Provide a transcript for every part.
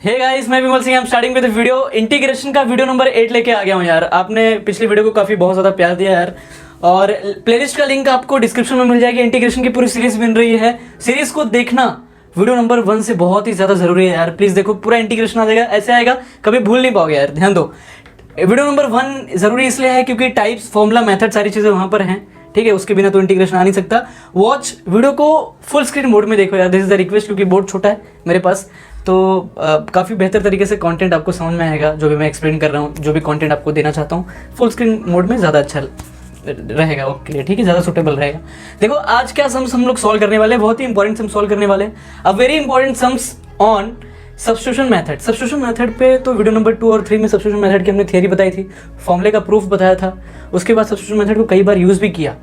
हे guys, मैं Vimal Singh. I am starting with video integration का video number 8 लेके आ गया हूँ यार। आपने पिछली वीडियो को काफ़ी बहुत ज़्यादा प्यार दिया यार, और प्लेलिस्ट का लिंक आपको डिस्क्रिप्शन में मिल जाएगी। इंटीग्रेशन की पूरी सीरीज मिल रही है, सीरीज को देखना वीडियो नंबर 1 से बहुत ही ज़्यादा ज़रूरी है यार। प्लीज़ देखो, पूरा इंटीग्रेशन आ जाएगा, ऐसे आएगा कभी भूल नहीं पाओगे यार, ध्यान दो। वीडियो नंबर 1 ज़रूरी इसलिए है क्योंकि टाइप्स, फॉर्मूला, मेथड सारी चीज़ें वहाँ पर हैं, ठीक है। उसके बिना तो इंटीग्रेशन आ नहीं सकता। वॉच वीडियो को फुल स्क्रीन मोड में देखो यार, दिस इज द रिक्वेस्ट, क्योंकि बोर्ड छोटा है मेरे पास, तो काफ़ी बेहतर तरीके से कंटेंट आपको समझ में आएगा। जो भी मैं एक्सप्लेन कर रहा हूँ, जो भी कंटेंट आपको देना चाहता हूँ, फुल स्क्रीन मोड में ज़्यादा अच्छा रहेगा आपके लिए, ठीक है, ज़्यादा सूटेबल रहेगा। देखो आज क्या सम्स हम लोग सॉल्व करने वाले हैं, बहुत ही इंपॉर्टेंट सम सॉल्व करने वाले हैं। A very important sums on substitution method. Substitution method पे तो वीडियो नंबर 2 और 3 में सब्स्टिट्यूशन मेथड की हमने थियरी बताई थी, फॉर्मूले का प्रूफ बताया था। उसके बाद सब्स्टिट्यूशन मेथड को कई बार यूज़ भी किया।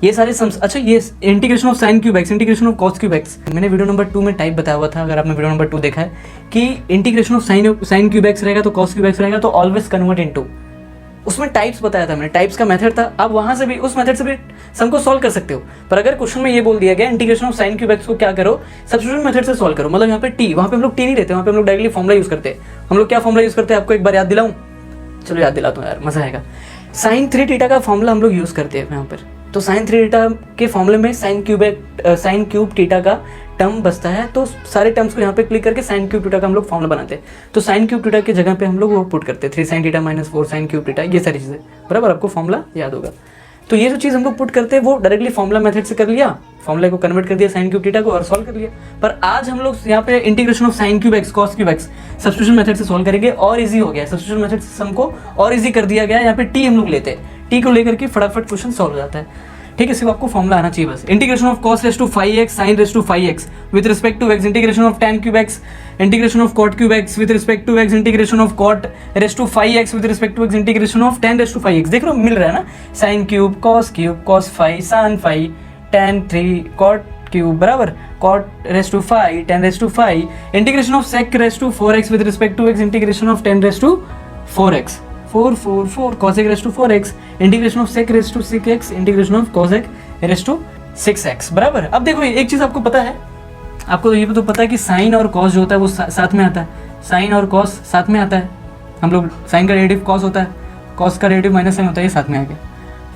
ये सारे सम्स, अच्छा ये integration of sine cube x, integration of cos cube x, मैंने वीडियो नंबर 2 में टाइप बताया हुआ था। अगर आपने वीडियो नंबर 2 देखा है कि integration of sine cube x रहेगा तो कॉस क्यूब एक्स रहेगा, तो ऑलवेज कन्वर्ट इनटू, उसमें टाइप्स बताया था मैंने, टाइप्स का मेथड था। आप वहां से भी, उस मेथड से भी सम को सॉल्व कर सकते हो। पर अगर क्वेश्चन में ये बोल दिया गया integration of sine cube x को क्या करो, सब्स्टिट्यूशन मेथड से सॉल्व करो, मतलब यहाँ पे टी, वहाँ पे हम लोग टी नहीं लेते, वहाँ पे हम लोग डायरेक्टली फॉर्मुला यूज करते हैं। हम लोग क्या फॉर्मुला यूज करते हैं, आपको एक बार याद दिलाऊं? चलो याद दिलाता हूँ यार, मजा आएगा। साइन 3 थीटा का फॉर्मुला हम लोग यूज करते हैं यहाँ पर। तो साइन 3 थीटा के फॉर्मूले में साइन क्यूब थीटा का टर्म बचता है, तो सारे टर्म्स को यहाँ पे क्लिक करके साइन क्यूब थीटा का हम लोग फॉर्मूला बनाते हैं। तो साइन क्यूब थीटा की जगह पे हम लोग वो पुट करते हैं 3 sin theta - 4 sin cube theta, ये सारी चीज़ें बराबर, आपको फॉर्मूला याद होगा। तो ये जो चीज़ हम लोग पुट करते हैं वो डायरेक्टली फॉर्मूला मेथड से कर लिया, फॉर्मूले को कन्वर्ट कर दिया साइन क्यूब थीटा को और सॉल्व कर लिया। पर आज हम लोग यहाँ पे integration of sine cube x cos cube x substitution method से सॉल्व करेंगे, और इजी हो गया। सब्स्टिट्यूशन मेथड से सम को और इजी कर दिया गया। यहाँ पे टी हम लोग लेते हैं, टी को लेकर के फटाफट क्वेश्चन सॉल्व हो जाता है, ठीक है। सिर्फ आपको फॉर्मूला आना चाहिए बस। Integration of cos raise to 5x sin raise to 5x with respect to x, integration of tan cube x, integration of cot cube x with respect to x, integration of cot raise to 5x with respect to x, integration of tan raise to 5x। देख रहे हो, मिल रहा है ना, sin cube cos 5 sin 5 tan 3 cot cube बराबर cot raise to 5 tan raise to 5, integration of sec raise to 4x with respect to x, integration of tan raise to 4x 4 cosec raise to 4x, integration of sec raise to 6x, integration of cosec raise to 6x बराबर। अब देखो एक चीज़ आपको पता है, आपको तो ये तो पता है कि साइन और कॉस जो होता है वो साथ में आता है, साइन और कॉस साथ में आता है। हम लोग साइन का डेरिवेटिव कॉस होता है, कॉस का डेरिवेटिव माइनस साइन होता है, ये साथ में आ गया।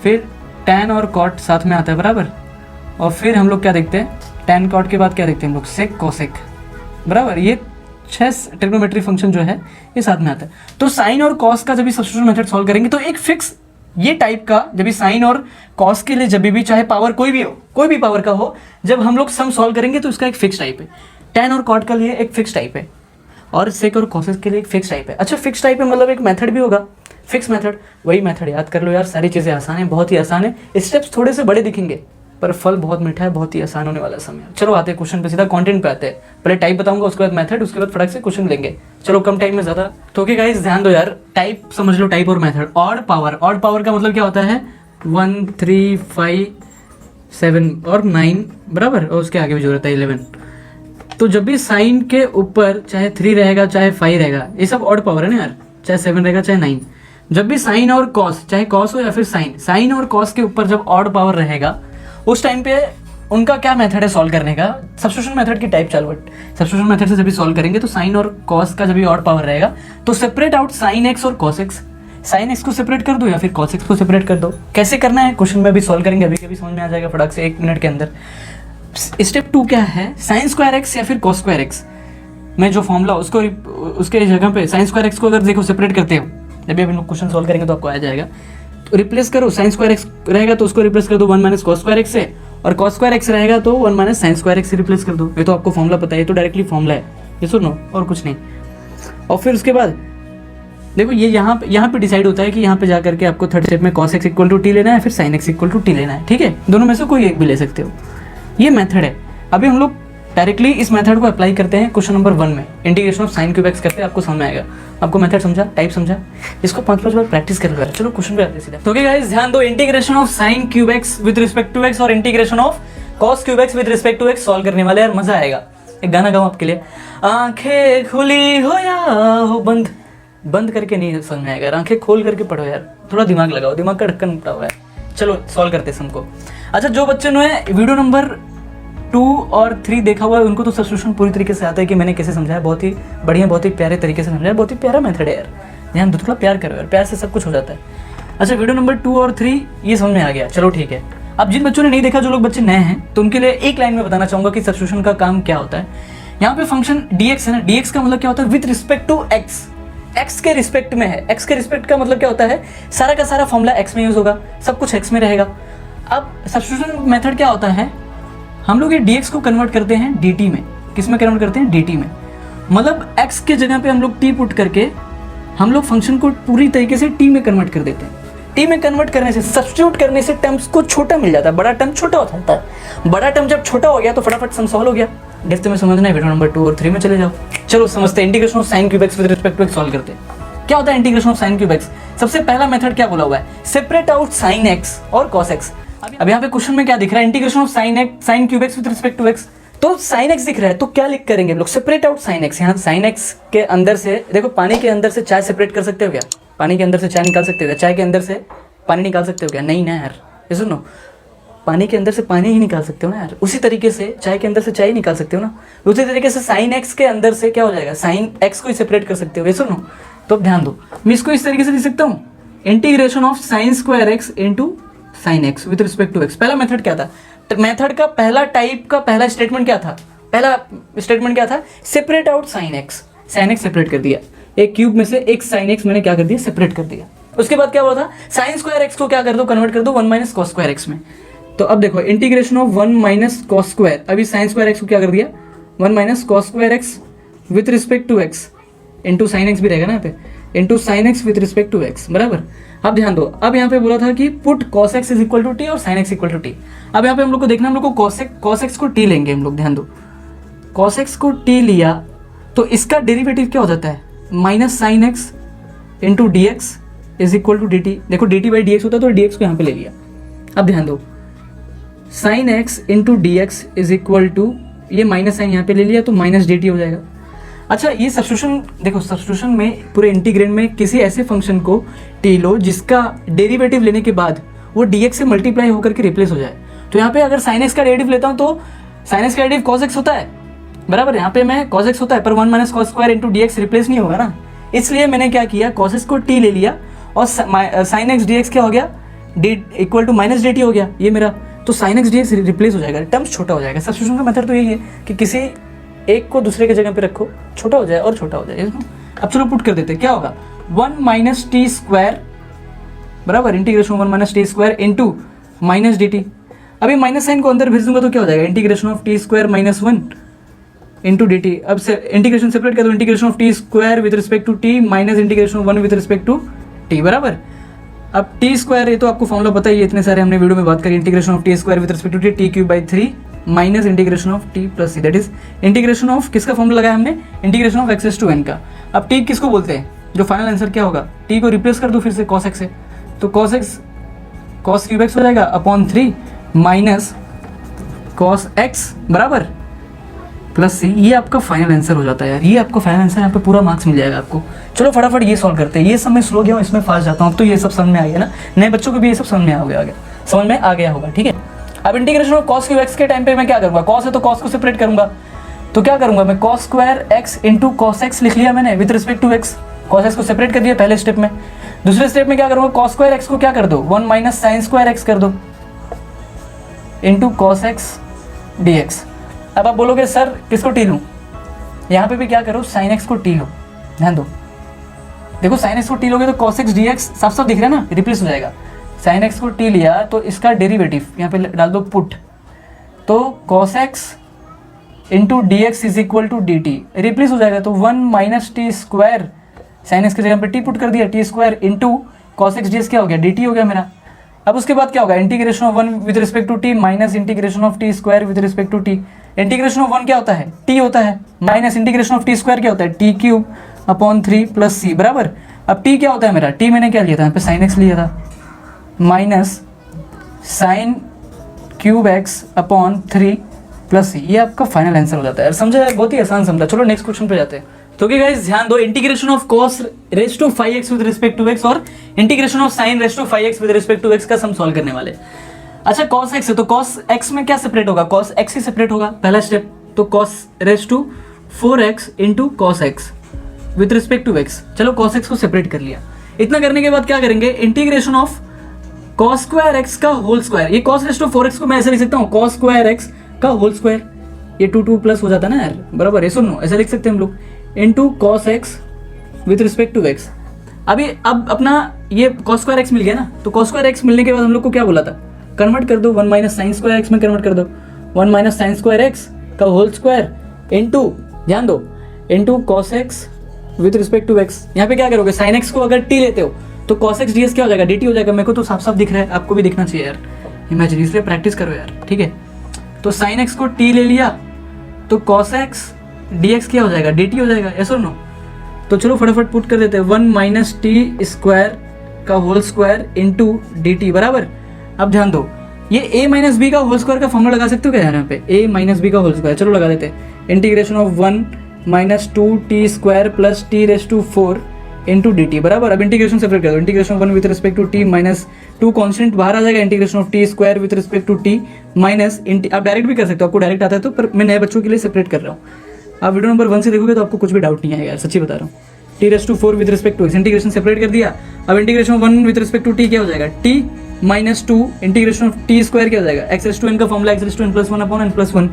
फिर टैन और कॉट साथ में आता है बराबर, और फिर हम लोग क्या देखते हैं, टैन कॉट के बाद क्या देखते हैं हम लोग, सेक कॉसेक बराबर। ये 6 ट्रिग्नोमेट्री फंक्शन जो है ये साथ में आता है। तो साइन और कॉस का जब भी सब्स्टिट्यूशन मेथड सॉल्व करेंगे तो एक फिक्स ये टाइप का, जब भी साइन और कॉस के लिए जब भी चाहे पावर कोई भी हो, कोई भी पावर का हो, जब हम लोग सम सॉल्व करेंगे तो इसका एक फिक्स टाइप है। टैन और कॉट के लिए एक फिक्स टाइप है, और सेक और कॉसेस के लिए एक फिक्स टाइप है। अच्छा, फिक्स टाइप है मतलब एक मेथड भी होगा, फिक्स मेथड, वही मेथड याद कर लो यार। सारी चीज़ें आसान है, बहुत ही आसान है। स्टेप्स थोड़े से बड़े दिखेंगे पर फल बहुत मीठा है, बहुत ही आसान होने वाला समय। चलो आते हैं क्वेश्चन पे, सीधा कंटेंट पे आते हैं। पहले टाइप बताऊंगा, उसके बाद मेथड, उसके बाद फटाक से क्वेश्चन लेंगे। चलो कम टाइम में ज़्यादा। तो ओके गाइस, ध्यान दो यार, टाइप समझ लो, टाइप और मेथड। ऑड पावर का मतलब क्या होता है, 1 3 5 7 और 9 बराबर, और उसके आगे भी जरूरत है 11। तो जब भी साइन के ऊपर चाहे 3 रहेगा चाहे 5 रहेगा, ये सब ऑड पावर है ना यार, चाहे 7 रहेगा चाहे 9, जब भी साइन और कॉस, चाहे कॉस हो या फिर साइन और कॉस के ऊपर जब ऑड पावर रहेगा, उस टाइम पे उनका क्या मेथड है सॉल्व करने का, सब्स्टिट्यूशन मेथड की टाइप चालू है। सब्स्टिट्यूशन मेथड से जब भी सॉल्व करेंगे तो साइन और कॉस का जब भी ऑड पावर रहेगा तो सेपरेट आउट साइन एक्स और कॉस एक्स, साइन एक्स को सेपरेट कर दो या फिर कॉस एक्स को सेपरेट कर दो। कैसे करना है क्वेश्चन में अभी सॉल्व करेंगे, अभी कभी समझ में आ जाएगा फटाक से 1 मिनट के अंदर। स्टेप 2 क्या है, साइन स्क्वायर एक्स या फिर कॉस स्क्वायर एक्स में जो फॉर्मूला उसको, उसके जगह पे साइन स्क्वायर एक्स को अगर देखो सेपरेट करते हो, जब भी हम लोग क्वेश्चन सॉल्व करेंगे तो आपको आ जाएगा। तो रिप्लेस करो, साइन स्क्वायर एक्स रहेगा तो उसको रिप्लेस कर दो 1 - cos स्क्वायर एक्स से, और cos स्क्वायर एक्स रहेगा तो 1 - sin स्क्वायर एक्स से रिप्लेस कर दो। ये तो आपको फॉर्मूला पता है, ये तो डायरेक्टली फॉर्मूला है, ये सुनो और कुछ नहीं। और फिर उसके बाद देखो ये यहाँ पे डिसाइड होता है कि यहाँ पे जा करके आपको थर्ड स्टेप में cos x = t लेना है, फिर sin x = t लेना है, ठीक है। दोनों में से कोई एक भी ले सकते हो, ये मेथड है। अभी हम लोग डायरेक्टली इस मेथड को अप्लाई करते हैं क्वेश्चन नंबर 1 में, integration of sine cube x करते हैं, आपको समझ में आएगा। आपको मेथड समझा, टाइप समझा, इसको 5 बार प्रैक्टिस कर लो। चलो क्वेश्चन पे आते हैं सीधा। तो ओके गाइस, ध्यान दो, integration of sine cube x with respect to X और integration of cos cube x with respect to x solve करने वाले यार, मजा आएगा। एक गाना गाऊं आपके लिए, आंखें खुली हो या हो बंद, बंद करके नहीं समझ में आएगा, आंखें खोल करके पढ़ो यार, थोड़ा दिमाग लगाओ, दिमाग का ढक्कन उठा हुआ है। चलो सॉल्व करते हैं सम को। अच्छा, जो बच्चे ने वीडियो नंबर 2 और 3 देखा हुआ है उनको तो सब्स्टिट्यूशन पूरी तरीके से आता है कि मैंने कैसे समझाया, बहुत ही बढ़िया, बहुत ही प्यारे तरीके से समझाया, बहुत ही प्यारा मेथड है यार। ध्यान दो, थोड़ा प्यार करो यार, प्यार से सब कुछ हो जाता है। अच्छा, वीडियो नंबर 2 और 3 ये समझ में आ गया, चलो ठीक है। अब जिन बच्चों ने नहीं देखा, जो लोग बच्चे नए हैं, तो उनके लिए एक लाइन में बताना चाहूंगा कि सब्स्टिट्यूशन का काम क्या होता है। यहाँ पे फंक्शन dx है ना, dx का मतलब क्या होता है, with respect to x, x के रिस्पेक्ट में है। x के रिस्पेक्ट का मतलब क्या होता है, सारा का सारा फॉर्मूला x में यूज होगा, सब कुछ x में रहेगा। अब सब्स्टिट्यूशन मेथड क्या होता है, हम लोग ये dx को कन्वर्ट करते हैं dt में। किस में कन्वर्ट करते हैं, dt में। मतलब x के जगह पे हम लोग t पुट करके हम लोग फंक्शन को पूरी तरीके से t में कन्वर्ट कर देते हैं। टी में कन्वर्ट करने से, सब्स्टिट्यूट करने से टर्म्स को छोटा मिल जाता है, बड़ा टर्म छोटा हो जाता है। बड़ा टर्म जब छोटा हो गया तो फटाफट सम सॉल्व हो गया। डेप्थ में समझना है, वीडियो नंबर 2 और 3 में चले जाओ। चलो समझते हैं, integration of sine cube x with respect to x solve करते हैं। क्या होता है integration of sine cube x? सबसे पहला मेथड क्या बोला हुआ है, सेपरेट आउट साइन एक्स और कॉस एक्स। अब यहाँ पे क्वेश्चन में क्या दिख रहा है, integration of sine cube x with respect to x. तो साइन एक्स दिख रहा है तो क्या लिख करेंगे हम लोग, सेपरेट आउट साइन एक्स। यहाँ साइन एक्स के अंदर से, देखो पानी के अंदर से चाय सेपरेट कर सकते हो क्या? पानी के अंदर से चाय निकाल सकते हो क्या? चाय के अंदर से पानी निकाल सकते हो क्या? नहीं ना यार, ये सुनो, पानी के अंदर से पानी ही निकाल सकते हो ना यार। उसी तरीके से चाय के अंदर से चाय निकाल सकते हो ना। उसी तरीके से साइन एक्स के अंदर से क्या हो जाएगा, साइन एक्स को ही सेपरेट कर सकते हो, ये सुनो। तो अब ध्यान दो, मैं इसको इस तरीके से लिख सकता हूँ, integration of sine square x into sine x with respect to x. पहला मेथड क्या था, मेथड का पहला टाइप का पहला स्टेटमेंट क्या था, पहला स्टेटमेंट क्या था, separate out sine x. Sine x separate कर दिया, एक क्यूब में से एक साइन एक्स मैंने क्या कर दिया, सेपरेट कर दिया। उसके बाद क्या बोला था, साइन स्क्वायर एक्स को क्या कर दो, कन्वर्ट कर दो 1 माइनस कॉस स्क्वायर एक्स में। तो अब देखो, integration of 1 minus cos square, अभी साइन स्क्वायर एक्स को क्या कर दिया, 1 minus cos square x with respect to x into sine x भी रहेगा ना यहाँ पे, into sine x with respect to x, बराबर। अब ध्यान दो, अब यहाँ पे बोला था कि put cos X is equal to T और sine X equal to T. अब यहाँ पे हम लोग को देखना, हम लोग को कॉस एक्स को टी लेंगे हम लोग। ध्यान दो, कॉस एक्स को टी लिया तो इसका डेरिवेटिव क्या हो जाता है, minus sine x into D x is equal to D T. देखो D T by D X होता है तो डी एक्स को यहाँ पे ले लिया। अब ध्यान दो, sine x into D x is equal to, ये माइनस साइन यहाँ पे ले लिया तो माइनस डी टी हो जाएगा। अच्छा, ये सब्स्टिट्यूशन देखो, सब्स्टिट्यूशन में पूरे इंटीग्रेंड में किसी ऐसे फंक्शन को टी लो जिसका डेरिवेटिव लेने के बाद वो डी एक्स से मल्टीप्लाई होकर के रिप्लेस हो जाए। तो यहाँ पे अगर साइन एक्स का डेरिवेटिव लेता हूँ तो साइन एक्स का डेरिवेटिव कॉस एक्स होता है, बराबर। यहाँ पे मैं कॉस एक्स होता है, पर 1 minus cos square into D x replace नहीं होगा ना, इसलिए मैंने क्या किया, कॉस एक्स को टी ले लिया और साइन एक्स डी एक्स क्या हो गया, d equal to minus d t हो गया ये मेरा। तो sine x d x replace हो जाएगा, टर्म्स छोटा हो जाएगा। सब्स्टिट्यूशन का मेथड तो यही है कि किसी एक को दूसरे की जगह पे रखो, छोटा हो जाए और छोटा हो जाए। अब चलो पुट कर देते हैं, क्या होगा, 1 माइनस टी स्क्वायर बराबर इंटीग्रेशन 1 minus t square into minus d t. अभी माइनस साइन को अंदर भेज दूंगा तो क्या हो जाएगा, integration of t square minus 1 into d t. अब से इंटीग्रेशन सेपरेट कर दो, integration of t square with respect to t minus integration of 1 with respect to t, बराबर। अब टी स्क्वायर, ये तो आपको फॉर्मूला पता ही है, इतने सारे हमने वीडियो में बात करी, integration of t square with respect to t, t cube by 3 minus integration of t plus c, that is integration of किसका फॉर्मूला लगाया हमने, integration of x to n का। अब टी किसको बोलते हैं, जो फाइनल आंसर क्या होगा, टी को रिप्लेस कर दो फिर से कॉस एक्स से, तो cos x cos cube x हो जाएगा अपॉन 3 माइनस कॉस एक्स बराबर प्लस सी। ये आपका फाइनल आंसर हो जाता है यार, ये आपका फाइनल आंसर, यहाँ पे पूरा मार्क्स मिल जाएगा आपको। चलो फटाफट ये सॉल्व करते हैं। ये सब मैं स्लो गया हूँ, इसमें फास्ट जाता हूँ, तो ये सब समझ में आ गया ना, नए बच्चों को भी ये सब समझ में आ गया, समझ में आ गया होगा, ठीक है। अब integration of cos cube x के टाइम पे मैं क्या करूंगा, कॉस है तो कॉस को सेपरेट करूंगा, तो क्या करूंगा मैं, cos square x into cos x लिख लिया मैंने with respect to x, cos x को सेपरेट कर दिया पहले स्टेप में। दूसरे स्टेप में क्या करूंगा, कॉस स्क्वायर एक्स को क्या कर दो, 1 माइनस साइन स्क्वायर एक्स कर दो into cos x d x. अब आप बोलोगे सर किसको टी लूँ, यहाँ पे भी क्या करो, साइन एक्स को टी लो। ध्यान दो, देखो साइन एक्स को टी लोगे तो कॉस एक्स डी एक्स साफ साफ दिख रहा है ना, रिप्लेस हो जाएगा। साइन एक्स को टी लिया तो इसका डेरिवेटिव यहाँ पे डाल दो पुट, तो cos x into D x is equal to D t, replace हो जाएगा। तो 1 minus t square, sine x की जगह पे टी पुट कर दिया, t square into cos x d x क्या हो गया, डी टी हो गया मेरा। अब उसके बाद क्या होगा, integration of 1 with respect to t minus integration of t square with respect to t. Integration of 1 क्या होता है, टी होता है, minus integration of t square क्या होता है, t cube upon 3 plus c, बराबर। अब टी क्या होता है मेरा, टी मैंने क्या लिया था, यहाँ पे साइन एक्स लिया था, minus sine cube x upon 3 plus सी। ये आपका फाइनल आंसर हो जाता है। समझा, बहुत ही आसान समझा। चलो नेक्स्ट क्वेश्चन पे जाते हैं। तो क्या गाइस ध्यान दो, integration of cos raise to 5x with respect to x और integration of sin raise to 5x with respect to x का सम सॉल्व करने वाले। अच्छा cos x है तो cos x में क्या सेपरेट होगा, cos x ही सेपरेट होगा पहला स्टेप। तो cos raise to 4x into cos x with respect to x। चलो cos x को सेपरेट कर लिया। इतना करने के बाद क्या करेंगे, integration of cos square x का होल स्क्वायर। ये cos रेज टू 4x को मैं ऐसे लिख सकता हूँ cos स्क्वायर x का होल स्क्वायर, ये 2 प्लस हो जाता है ना यार, बराबर है, सुनो ऐसे लिख सकते हैं हम लोग, into cos x with respect to x। अभी अब अपना ये cos स्क्वायर x मिल गया ना, तो cos स्क्वायर x मिलने के बाद हम लोग को क्या बोला था, कन्वर्ट कर दो 1 माइनस साइन स्क्वायर x में कन्वर्ट कर दो, 1 माइनस साइन स्क्वायर x का होल स्क्वायर इंटू, ध्यान दो, into cos x with respect to x। यहाँ पे क्या करोगे, साइन x को अगर t लेते हो तो cos x ds क्या हो जाएगा, dt हो जाएगा। मेरे को तो साफ साफ दिख रहा है, आपको भी दिखना चाहिए यार, इमेजिन, इसलिए प्रैक्टिस करो यार, ठीक है। तो साइन x को t ले लिया तो cos x dx क्या हो जाएगा, dt हो जाएगा, ऐसा नो। तो चलो फटाफट पुट कर देते हैं, 1 माइनस टी स्क्वायर का होल स्क्वायर इंटू dt बराबर। अब ध्यान दो, ये a माइनस बी का होल स्क्वायर का फॉर्मूला लगा सकते हो क्या यार, यहाँ पे a माइनस बी का होल स्क्वायर, चलो लगा देते हैं। Integration of 1 minus 2t square plus t raise to 4 into d t बराबर। अब इंटीग्रेशन सेपरेट कर दो, integration 1 with respect to t minus 2 constant बाहर आ जाएगा, integration of t square with respect to t minus, आप डायरेक्ट भी कर सकते हो, आपको डायरेक्ट आता है तो, पर मैं नए बच्चों के लिए सेपरेट कर रहा हूँ। आप वीडियो नंबर 1 से देखोगे तो आपको कुछ भी डाउट नहीं आएगा यार, सच्ची बता रहा हूँ। T raise to 4 with respect to x, integration separate कर दिया। अब integration 1 with respect to t क्या हो जाएगा, t minus 2 integration of t square क्या हो जाएगा, एक्स रेज टू एन का formula x raise to n plus 1 upon n plus 1,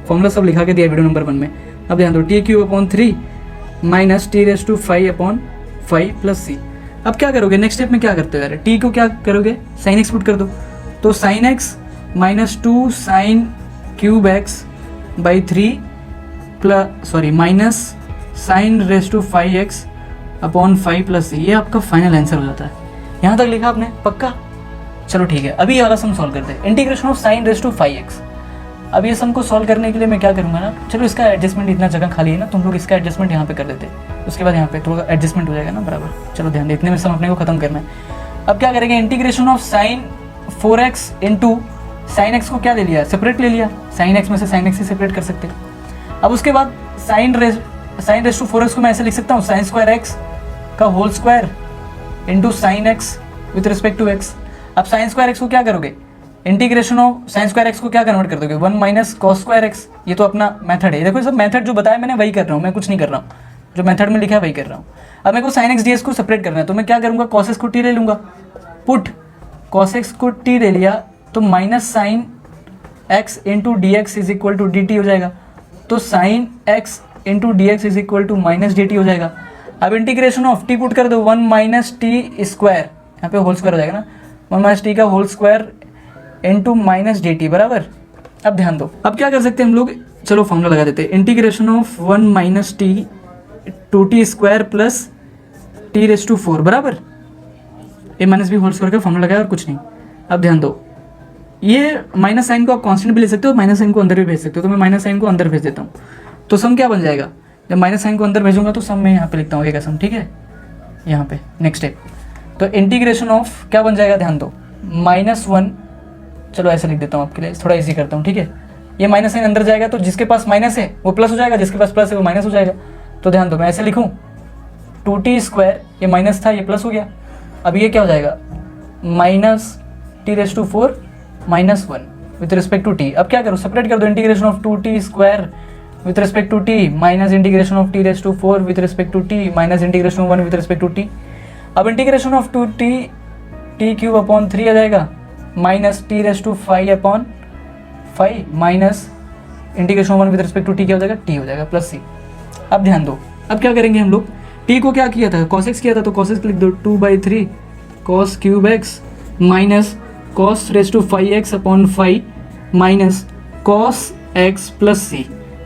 formula सब लिखा के दिया वीडियो नंबर 1 में। अब ध्यान दो, t cube upon 3 minus t raise to 5 upon 5 plus c. अब क्या करोगे, नेक्स्ट स्टेप में क्या करते हो यार, टी को क्या करोगे, साइन एक्स पुट कर दो, तो sine x minus 2 sine cube x by 3 plus minus sine raise to 5x upon 5 plus सी, ये आपका फाइनल आंसर हो जाता है। यहाँ तक लिखा आपने, पक्का? चलो ठीक है, अभी ये वाला सम सॉल्व करते हैं, integration of sine raise to 5x। अब ये सम को सॉल्व करने के लिए मैं क्या करूँगा ना, चलो इसका एडजस्टमेंट, इतना जगह खाली है ना, तुम लोग इसका एडजस्टमेंट यहाँ पे कर देते, उसके बाद यहाँ पे थोड़ा एडजस्टमेंट हो जाएगा ना, बराबर। चलो ध्यान दे, इतने में सम अपने को खत्म करना है। अब क्या करेंगे, integration of sign 4x into sine x को क्या ले लिया, सेपरेट ले लिया, साइन एक्स में से साइन एक्स ही सेपरेट कर सकते हैं। अब उसके बाद साइन रेज टू 4x को मैं ऐसे लिख सकता हूँ, साइन स्क्वायर एक्स का whole square into sine x with respect to x. अब साइन स्क्वायर एक्स को क्या करोगे, integration of sine square x को क्या कन्वर्ट कर दोगे, 1 माइनस कॉस स्क्वायर एक्स। ये तो अपना मेथड है, देखो सब मेथड जो बताया मैंने वही कर रहा हूँ, मैं कुछ नहीं कर रहा हूँ, जो मेथड में लिखा है वही कर रहा हूँ। अब मेरे को साइन एक्स डी एक्स को सेपरेट करना है, तो मैं क्या करूँगा, कॉस एक्स को टी ले लूँगा, पुट कॉस एक्स को टी ले लिया तो minus sine x into D x is equal to D t हो जाएगा, तो sine x into D x is equal to minus d t हो जाएगा। अब इंटीग्रेशन ऑफ टी पुट कर दो, 1 माइनस टी स्क्वायर, यहाँ पे होल स्क्वायर हो जाएगा ना, 1 माइनस टी का whole square into minus d t बराबर। अब ध्यान दो, अब क्या कर सकते हैं हम लोग, चलो फॉर्मूला लगा देते हैं, integration of 1 minus t 2t square plus t raise to 4 बराबर, a minus b whole square का फॉर्मूला लगाया और कुछ नहीं। अब ध्यान दो, ये माइनस साइन को आप कांस्टेंट भी ले सकते हो, माइनस साइन को अंदर भी भेज सकते हो, तो मैं माइनस साइन को अंदर भेज देता हूँ, तो सम क्या बन जाएगा, जब माइनस साइन को अंदर भेजूंगा तो सम मैं यहाँ पे लिखता हूँ, एक सम, ठीक है, यहाँ पे नेक्स्ट स्टेप। तो इंटीग्रेशन ऑफ क्या बन जाएगा, ध्यान दो, -1, चलो ऐसे लिख देता हूँ आपके लिए, थोड़ा इजी करता हूँ, ठीक है। ये माइनस साइन अंदर जाएगा तो जिसके पास माइनस है वो प्लस हो जाएगा, जिसके पास प्लस है वो माइनस हो जाएगा। तो ध्यान दो, मैं ऐसे लिखूँ, 2t स्क्वायर, ये माइनस था ये प्लस हो गया, अब ये क्या हो जाएगा, minus t raise to 4 minus 1 with respect to T. अब क्या करो, सेपरेट कर दो, integration of 2t square with respect to t minus integration of t raise to 4 with respect to t minus integration of 1 with respect to T. अब integration of 2t t cube upon 3 आ जाएगा, minus t raise to 5 upon 5 minus integration 1 with respect to t क्या हो जाएगा, T हो जाएगा plus c. अब ध्यान दो, अब क्या करेंगे हम लोग, टी को क्या किया था, cos x किया था, तो cos x लिख दो 2/3 cos cube x minus cos raise to 5x upon 5 minus cos x plus सी।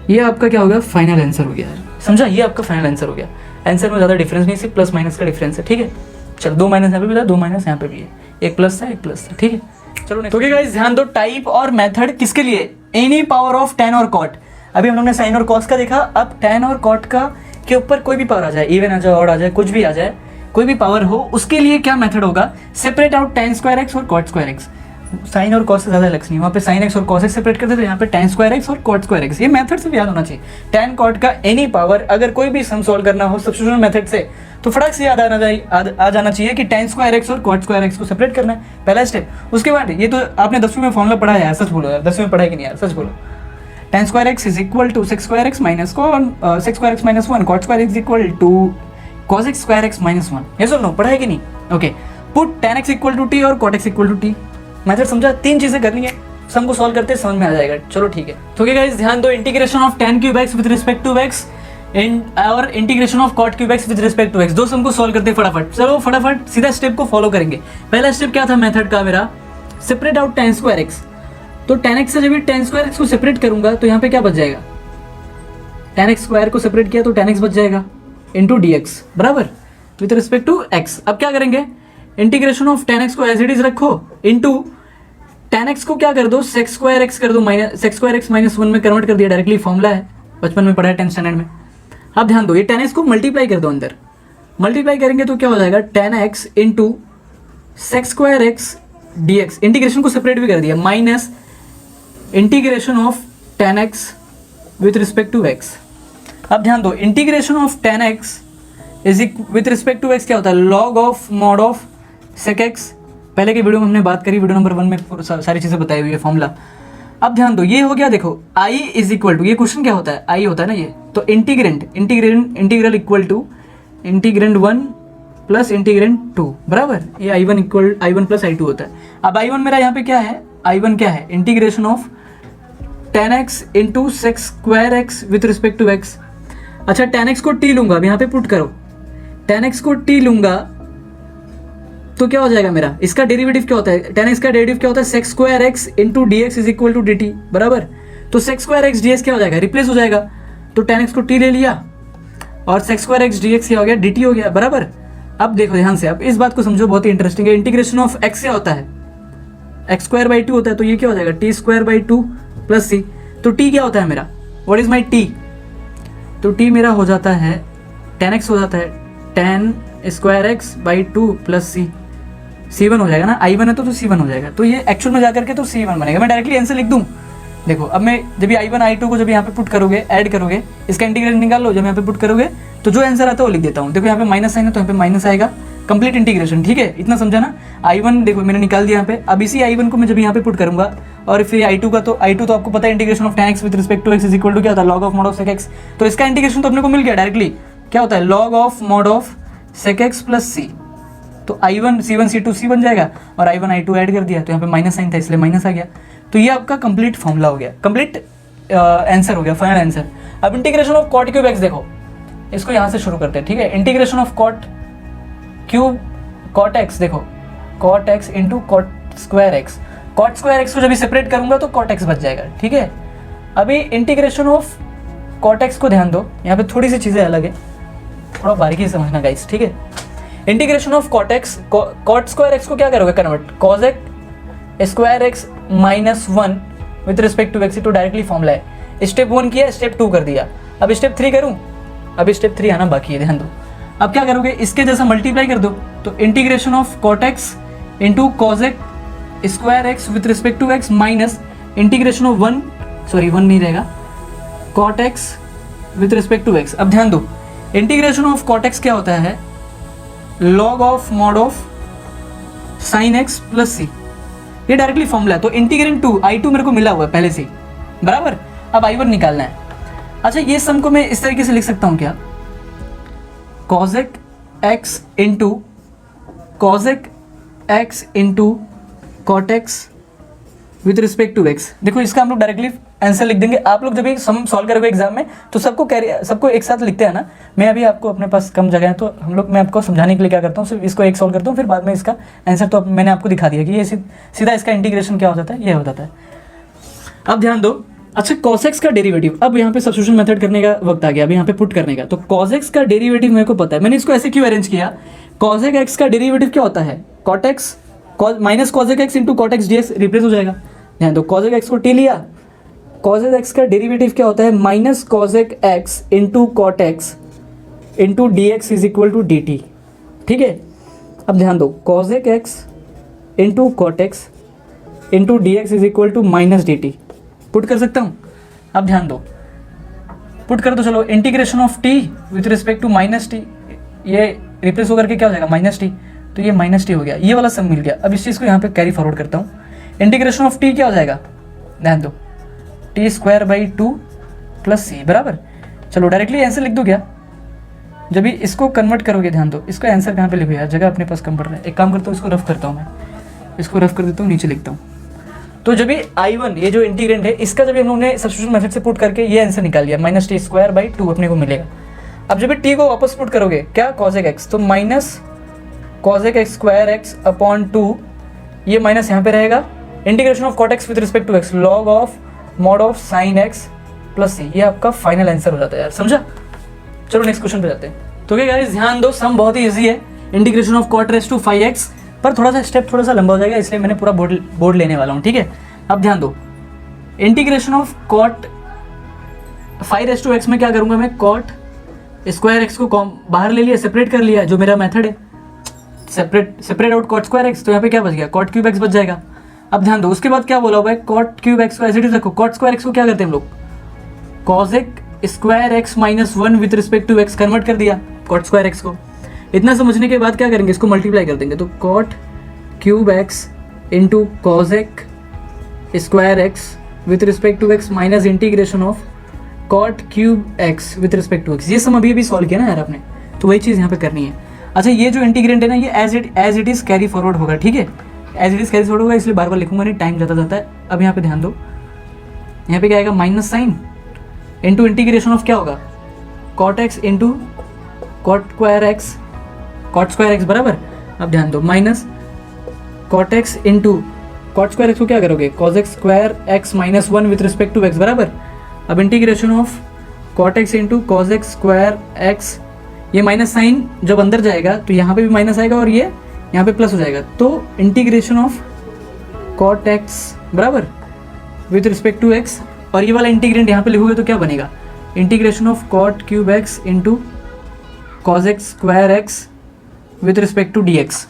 ये आपका क्या होगा, फाइनल आंसर हो गया यार, समझा, ये आपका फाइनल आंसर हो गया। आंसर में ज़्यादा डिफरेंस नहीं, सिर्फ प्लस माइनस का डिफरेंस है, ठीक है। चलो 2 माइनस यहाँ पे भी था, 2 माइनस यहाँ पे भी है, एक प्लस था एक प्लस था, ठीक है। चलो तो गाइस ध्यान दो, टाइप और मेथड किसके लिए, एनी पावर ऑफ tan और cot। अभी हम लोग ने साइन और कॉस का देखा, अब tan और cot का के ऊपर कोई भी पावर आ जाए, इवन आ जाए, ऑड आ जाए, कुछ भी आ जाए, कोई भी पावर हो, उसके लिए क्या मेथड होगा, separate out tan square x और cot स्क्वायर एक्स। साइन और कॉस से ज़्यादा लक्ष्य नहीं, वहाँ पे साइन एक्स और कॉस एक्स सेपरेट करते थे, यहाँ पे tan स्क्वायर एक्स और cot स्क्वायर एक्स। ये मेथड से भी याद होना चाहिए, tan cot का एनी पावर, अगर कोई भी सम सॉल्व करना हो सब्स्टिट्यूशन मेथड से, तो फटाक से याद आ जाना चाहिए कि tan स्क्वायर एक्स और cot स्क्वायर एक्स को सेपरेट करना है, पहला स्टेप। उसके बाद ये तो आपने 10वीं में फॉर्मूला पढ़ा है यार, सच बोलो यार, 10वीं में पढ़ा है कि नहीं यार, सच बोलो। tan square x is equal to sec square x minus sec square x minus 1, cot square x equal to cos x square x minus 1। ये सुनो, पढ़ा है कि नहीं? Okay, put tan x equal to T और cot x equal to t. Method समझा? 3 चीजें करनी है, सम को सॉल्व करते समझ में आ जाएगा। चलो ठीक है। तो गाइस ध्यान दो, integration of tan cube x with respect to x और integration of cot cube x with respect to x, दो सम को सॉल्व करते फटाफट। चलो फटाफट सीधा स्टेप को फॉलो करेंगे। पहला स्टेप क्या था मेथड का मेरा? Separate out tan square x। तो tan x से जब tan स्क्वायर x को सेपरेट करूंगा तो यहाँ पे क्या बच जाएगा? tan x स्क्वायर को सेपरेट किया तो tan x बच जाएगा इंटू dx बराबर विद रिस्पेक्ट टू x। अब क्या करेंगे? इंटीग्रेशन ऑफ tan x को एज इट इज रखो इंटू tan x को क्या कर दो? sec स्क्वायर x कर दो, sec स्क्वायर x माइनस 1 में कन्वर्ट कर दिया, डायरेक्टली फॉर्मूला है, बचपन में पढ़ा है 10th स्टैंडर्ड में। अब ध्यान दो, ये tan x को मल्टीप्लाई कर दो, अंदर मल्टीप्लाई करेंगे तो क्या हो जाएगा? tan x into sec square x dx, integration को सेपरेट भी कर दिया, minus integration of tan x with respect to x। अब ध्यान दो, integration of tan x is with respect to x क्या होता है? Log of mod of sec x। पहले के वीडियो में हमने बात करी, वीडियो नंबर 1 में सारी चीजें बताई हुई है फॉर्मूला। अब ध्यान दो, ये हो गया, देखो i इज इक्वल टू, ये क्वेश्चन क्या होता है? i होता है ना ये, तो integral equal to integrand 1 plus integrand 2 बराबर, ये i1 प्लस i2 होता है। अब i1 मेरा यहाँ पे क्या है? i1 क्या है? Integration of tan x into sec square x with respect to x। अच्छा, tan x को t लूंगा, अब यहाँ पे पुट करो, tan x को t लूंगा तो क्या हो जाएगा मेरा? इसका डेरिवेटिव क्या होता है? tan x का डेरिवेटिव क्या होता है? sec square x into dx is equal to dt बराबर। तो sec स्क्वायर x dx क्या हो जाएगा? रिप्लेस हो जाएगा, तो tan x को t ले लिया और sec स्क्वायर x dx क्या हो गया? dt हो गया बराबर। अब देखो ध्यान से, अब इस बात को समझो, बहुत ही इंटरेस्टिंग है। इंटीग्रेशन ऑफ x क्या होता है? x स्क्वायर बाई 2 होता है, तो ये क्या हो जाएगा? t square by 2 plus c। तो t क्या होता है मेरा? What is my t? तो t मेरा हो जाता है tan x हो जाता है tan square x by 2 plus c। c1 हो जाएगा ना, i1 है तो c1 हो जाएगा, तो ये एक्चुअल में जाकर के तो c1 बनेगा। मैं डायरेक्टली आंसर लिख दूं, देखो अब मैं जब ये i1 i2 को जब यहाँ पे पुट करोगे, ऐड करोगे, इसका इंटीग्रेशन निकाल लो, जब यहाँ पे पुट करोगे तो जो आंसर आता है वो लिख देता हूँ। देखो यहाँ पे माइनस साइन है तो यहाँ पे माइनस आएगा, कंप्लीट इंटीग्रेशन, ठीक है, इतना समझा ना। i1 देखो मैंने निकाल दिया यहाँ पे, अब इसी i1 को मैं जब यहाँ पे पुट करूंगा और फिर i2 का, तो i2 तो आपको पता है integration of tan x with respect to x is equal to क्या होता है? Log of mod of sec x। तो इसका इंटीग्रेशन तो अपने को मिल गया डायरेक्टली, क्या होता है? Log of mod of sec x plus c। तो i1 c1 c2 c बन जाएगा और i1 i2 ऐड कर दिया, तो यहाँ पे माइनस साइन था इसलिए माइनस आ गया। तो ये आपका कंप्लीट फॉर्मूला हो गया, कंप्लीट आंसर हो गया, फाइनल आंसर। अब integration of cot cube x देखो, इसको यहाँ से शुरू करते हैं, ठीक है। Integration of cot cube cot x, देखो cot x into cot square x। cot square x को जब भी सेपरेट करूंगा तो cot x बच जाएगा, ठीक है। अभी इंटीग्रेशन ऑफ cot x को ध्यान दो, यहाँ पे थोड़ी सी चीजें अलग है, थोड़ा बारीकी से समझना गाइस, ठीक है। Integration of cot x, cot square x को क्या करोगे? Convert cos x square x minus 1 with respect to x, तो डायरेक्टली फॉर्मूला है। स्टेप 1 किया, स्टेप 2 कर दिया, अब स्टेप 3 करूं? अब स्टेप 3 आना बाकी है, ध्यान दो। अब क्या करोगे? इसके जैसा मल्टीप्लाई कर दो, तो integration of cot x into cos x square x with respect to x minus integration of 1 नहीं रहेगा, cot x with respect to x। अब ध्यान दो, इंटीग्रेशन ऑफ cot x क्या होता है? Log of mod of sine x plus c, ये directly formula है। तो इंटीग्रेंड 2 i2 मेरे को मिला हुआ है पहले से बराबर, अब i1 निकालना है। अच्छा, ये सम को मैं इस तरीके से लिख सकता हूं क्या? cosec x into cosec x into cot x with respect to x। देखो इसका हम लोग डायरेक्टली आंसर लिख देंगे। आप लोग जब भी सम सॉल्व करोगे एग्जाम में तो सबको एक साथ लिखते हैं ना। मैं अभी आपको, अपने पास कम जगह है तो मैं आपको समझाने के लिए क्या करता हूँ, सिर्फ इसको एक सॉल्व करता हूँ, फिर बाद में इसका आंसर तो मैंने आपको दिखा दिया कि ये सीधा इसका इंटीग्रेशन क्या हो जाता है, ये हो जाता है। अब ध्यान दो, अच्छा cos x का डेरिवेटिव, अब यहाँ पे सब्स्टिट्यूशन मेथड करने का वक्त आ गया, अब यहाँ पे पुट करने का। तो cos x का डेरिवेटिव मेरे को पता है, मैंने इसको ऐसे क्यों अरेंज किया? cosec x का डेरिवेटिव क्या होता है? cot x minus cosec x into cot x dx, replace हो जाएगा। ध्यान दो, cosec x को t लिया, cosec x का डेरिवेटिव क्या होता है? Minus cosec x into cot x into dx is equal to dt, ठीक है। अब ध्यान दो, cosec x into cot x into dx is equal to minus dt, put कर सकता हूँ। अब ध्यान दो, पुट कर दो, चलो। Integration of t with respect to minus t, ये रिप्लेस होकर के क्या हो जाएगा माइनस टी, तो ये माइनस टी हो गया, ये वाला सब मिल गया। अब इस चीज़ को यहाँ पे कैरी फॉरवर्ड करता हूँ, इंटीग्रेशन ऑफ टी क्या हो जाएगा, ध्यान दो, T square by 2 plus c बराबर। चलो डायरेक्टली आंसर लिख दो क्या, जब भी इसको कन्वर्ट करोगे, ध्यान दो इसका आंसर कहाँ पे लिखो यार, जगह अपने पास कम पड़ रहा है। एक काम करता हूँ, इसको रफ करता हूँ, मैं इसको रफ कर देता हूँ, नीचे लिखता हूँ। तो जब भी I1 ये जो इंटीग्रेंट है इसका जब हम लोगों ने सब्स्टिट्यूशन मेथड से पुट करके ये आंसर निकाल लिया, माइनस टी स्क्वायर बाई 2 अपने को मिलेगा। अब जब भी टी को वापस पुट करोगे क्या, कॉसेक एक्स, तो minus cosec x square x upon 2, ये माइनस यहाँ पे रहेगा, integration of cot x with respect to x, log of mod of sine x plus सी, ये आपका फाइनल आंसर हो जाता है यार, समझा। चलो नेक्स्ट क्वेश्चन पे जाते हैं। तो क्या गाइस ध्यान दो, सम बहुत ही इजी है, integration of cot raise to 5x, पर थोड़ा सा स्टेप थोड़ा सा लंबा हो जाएगा, इसलिए मैंने पूरा बोर्ड लेने वाला हूँ, ठीक है। अब ध्यान दो, इंटीग्रेशन ऑफ कॉट 5x में क्या करूंगा मैं, कॉट स्क्वायर एक्स को बाहर ले लिया, सेपरेट कर लिया, जो मेरा मेथड है, separate out cot square x, तो यहाँ पे क्या बच गया, कॉट क्यूब एक्स बच जाएगा। अब ध्यान दो, उसके बाद क्या बोला हुआ है, कॉट क्यूब एक्स को एज इट इज रखो, कॉट स्क्वायर एक्स को क्या करते हैं हम लोग, cosec square x minus 1 with respect to x convert कर दिया कॉट स्क्वायर एक्स को। इतना समझने के बाद क्या करेंगे, इसको मल्टीप्लाई कर देंगे, तो cot cube x into cosec square x with respect to x minus integration of cot cube x with respect to x. ये सब अभी सॉल्व किया ना यार आपने, तो वही चीज़ यहाँ पे करनी है। अच्छा ये जो इंटीग्रेंट है ना, ये as it is carry forward होगा, ठीक है, as it is carry forward होगा, इसलिए बार बार लिखूंगा नहीं, टाइम जाता जाता है। अब यहाँ पे ध्यान दो, यहाँ पे क्या आएगा, minus sign into integration of क्या होगा, cot x into cot square x बराबर। अब ध्यान दो, minus cot x into cot square x को क्या करोगे, cos x square x minus 1 with respect to x बराबर। अब integration of cot x into cos x square x, ये माइनस साइन जब अंदर जाएगा तो यहाँ पे भी माइनस आएगा और ये यहाँ पे प्लस हो जाएगा, तो इंटीग्रेशन ऑफ कॉट एक्स बराबर विथ रिस्पेक्ट टू एक्स, और ये वाला इंटीग्रेंट यहाँ पे लिखोगे तो क्या बनेगा, integration of cot cube x into cos x square x with respect to d x.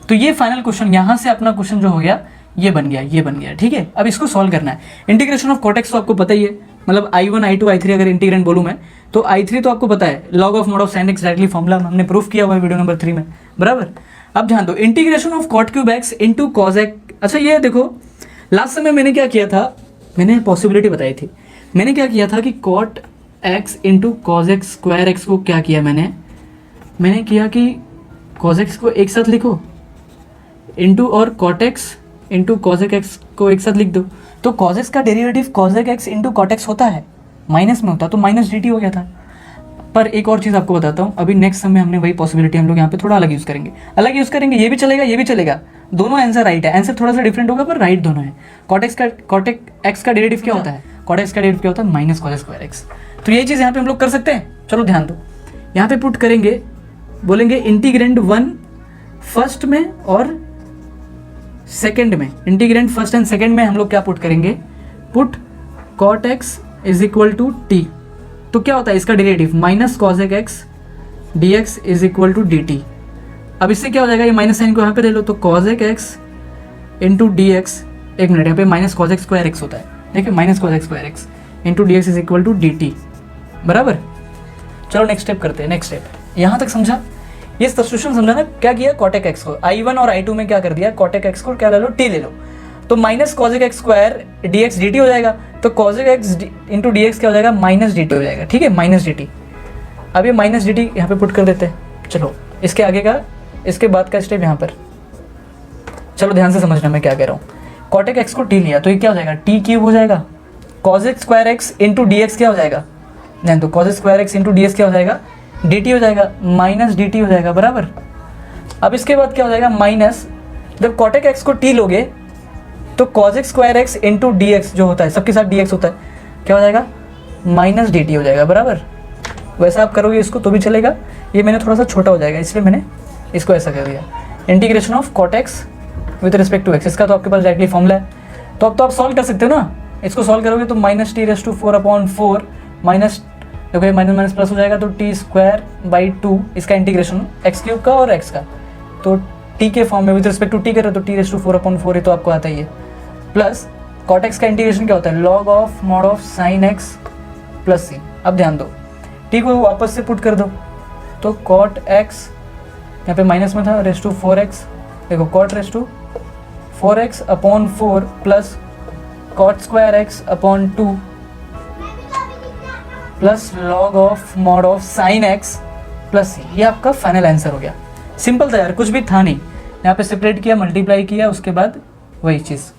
तो ये फाइनल क्वेश्चन, यहाँ से अपना क्वेश्चन जो हो गया ये बन गया, ठीक है। अब इसको सॉल्व करना है। इंटीग्रेशन ऑफ कॉट एक्स तो आपको पता ही है, मतलब I1 I2 I3 अगर इंटीग्रेंट बोलूँ मैं, तो I3 तो आपको पता है, log of mod of sine x directly formula हमने प्रूफ किया हुआ है वीडियो नंबर 3 में बराबर। अब ध्यान दो, integration of cot cube x into cos x. अच्छा ये देखो, लास्ट समय मैंने क्या किया था, मैंने पॉसिबिलिटी बताई थी, मैंने क्या किया था कि cot x into cos x square x को क्या किया, मैंने किया कि कॉस एक्स को एक साथ लिखो इंटू और cot x into cosec x को एक साथ लिख दो, तो कॉस एक्स का derivative cosec x into cot x होता है, माइनस में होता, तो माइनस डी टी हो गया था। पर एक और चीज़ आपको बताता हूँ, अभी नेक्स्ट समय हमने वही पॉसिबिलिटी हम लोग यहाँ पे थोड़ा अलग यूज़ करेंगे, ये भी चलेगा, दोनों आंसर राइट है, आंसर थोड़ा सा डिफरेंट होगा पर राइट दोनों है। कॉट एक्स का डेरिवेटिव क्या होता है, कॉट एक्स का डेरिवेटिव क्या होता है, माइनस कॉस स्क्वायर एक्स। तो ये चीज़ यहाँ पे हम लोग कर सकते हैं। चलो ध्यान दो, यहाँ पे पुट करेंगे, बोलेंगे इंटीग्रेंट 1 फर्स्ट में और सेकेंड में, इंटीग्रेंट फर्स्ट एंड सेकेंड में हम लोग क्या पुट करेंगे, put cot x is equal to t, तो क्या होता है इसका derivative, minus cosec x d x is equal to D t. अब इससे क्या हो जाएगा, ये माइनस साइन को यहाँ पे ले लो, तो cosec x into D x, एक मिनट, यहाँ पे माइनस कॉसेक स्क्वायर एक्स होता है, देखिए minus cosec square x into D x is equal to D t बराबर। चलो नेक्स्ट स्टेप करते हैं, नेक्स्ट स्टेप यहाँ तक समझा, ये सब्स्टिट्यूशन समझा ना, क्या किया, कॉटेक एक्स को I1 और I2 में क्या कर दिया, कॉटेक एक्स को क्या ले लो, टी ले लो, तो minus cosec x square d x D t हो जाएगा, तो cosec x into D x क्या हो जाएगा, माइनस डी टी हो जाएगा, ठीक है, माइनस डी टी। अब ये माइनस डी टी यहाँ पे पुट कर देते हैं। चलो इसके आगे का, इसके बाद का स्टेप यहाँ पर, चलो ध्यान से समझना मैं क्या कह रहा हूँ। कॉटेक एक्स को टी लिया तो ये क्या हो जाएगा, टी क्यूब हो जाएगा, cosec square x into D x क्या हो जाएगा, ध्यान दो, cosec square x into D x क्या हो जाएगा, डी टी हो जाएगा, माइनस डी टी हो जाएगा बराबर। अब इसके बाद क्या हो जाएगा, माइनस, जब कॉटेक एक्स को टी लोगे तो cosec square x into D x जो होता है, सबके साथ डी एक्स होता है, क्या हो जाएगा, माइनस डी टी हो जाएगा बराबर। वैसा आप करोगे इसको तो भी चलेगा, ये मैंने थोड़ा सा छोटा हो जाएगा इसलिए मैंने इसको ऐसा कर दिया। Integration of cot x with respect to x, इसका तो आपके पास डायरेक्टली फॉर्मूला है, तो अब तो आप सॉल्व कर सकते हो ना, इसको सॉल्व करोगे तो minus t raise to 4/4 minus, देखो माइनस माइनस प्लस हो जाएगा, तो टी स्क्वायर बाई 2 इसका इंटीग्रेशन एक्स क्यूब का और एक्स का, तो टी के फॉर्म में विद रिस्पेक्ट टू टी करें तो टी रेस टू 4/4 तो आपको आता ही है, प्लस कॉट एक्स का इंटीग्रेशन क्या होता है, log of mod of sine x plus c. अब ध्यान दो, टी को वापस से पुट कर दो, तो कॉट एक्स यहाँ पे माइनस में था, रेस टू 4x, देखो cot raise to 4x upon 4 plus cot square x upon 2 plus log of mod of sine x plus c। ये आपका फाइनल आंसर हो गया। सिंपल था यार, कुछ भी था नहीं। यहाँ पे सेपरेट किया, मल्टीप्लाई किया, उसके बाद वही चीज़।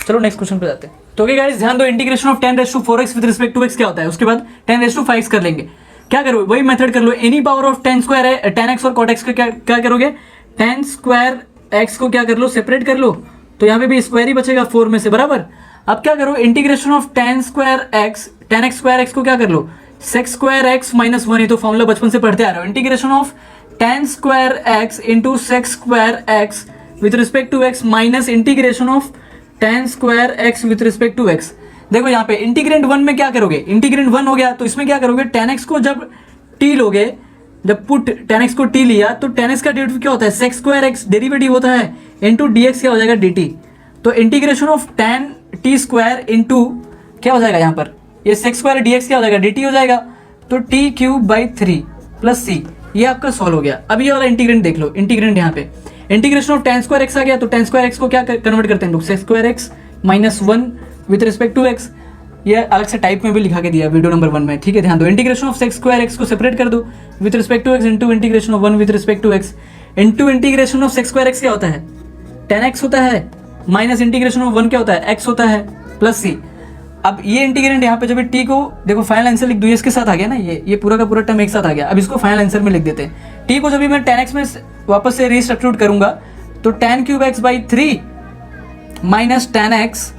चलो नेक्स्ट क्वेश्चन पे जाते हैं। तो ओके गाइस, ध्यान दो, integration of 10⁴x with respect to x क्या होता है। उसके बाद 10⁵x कर लेंगे। क्या करोगे, वही मेथड कर लो। एनी पावर ऑफ 10 स्क्वायर है, 10x और कॉट x का क्या करोगे, 10 स्क्वायर x को क्या कर लो, सेपरेट कर लो। तो यहाँ पे भी स्क्वायर ही बचेगा 4 में से, बराबर। अब क्या करो, integration of 10 square x, 10x square x को क्या कर लो, सेक्स स्क्वायर x माइनस 1। ये तो फॉर्मूला बचपन से पढ़ते आ रहे हो। Integration of 10 square x into sec square x with respect to x minus integration of 10 square x with respect to x। देखो यहाँ पे इंटीग्रेंट 1 में क्या करोगे, इंटीग्रेंट 1 हो गया तो इसमें क्या करोगे, 10x को जब t लोगे, जब पुट 10x को t लिया तो 10x का डेरिवेटिव क्या होता है, सेक्स स्क्वायर x डेरिवेटिव होता है, इंटू dx क्या हो जाएगा, dt। तो integration of 10 t square into क्या हो जाएगा, यहाँ पर ये सेक्स स्क्वायर dx क्या हो जाएगा, dt हो जाएगा। तो t cube by 3 plus c, ये आपका सॉल्व हो गया। अब ये वाला इंटीग्रेंट देख लो, इंटीग्रेंट यहाँ पे इंटीग्रेशन ऑफ 10 स्क्वायर x आ गया, तो 10 स्क्वायर x को क्या कन्वर्ट करते हैं लोग, sec square x minus 1 with respect to x। ये अलग से टाइप में भी लिखा के दिया वीडियो नंबर 1 में, ठीक है। ध्यान दो, integration of sec square x को सेपरेट कर दो with respect to x into integration of 1 with respect to x into integration of sec square x क्या होता है, 10x होता है, माइनस इंटीग्रेशन ऑफ 1 क्या होता है, x होता है, प्लस c। अब ये इंटीग्रेंट यहाँ पे जब t को देखो फाइनल आंसर लिख दो, इसके साथ आ गया ना, ये पूरा का पूरा टर्म एक साथ आ गया। अब इसको फाइनल आंसर में लिख देते हैं। t को जब भी मैं 10x में वापस से रीस्ट्रक्चर करूंगा तो 10 cube x by 3 minus 10x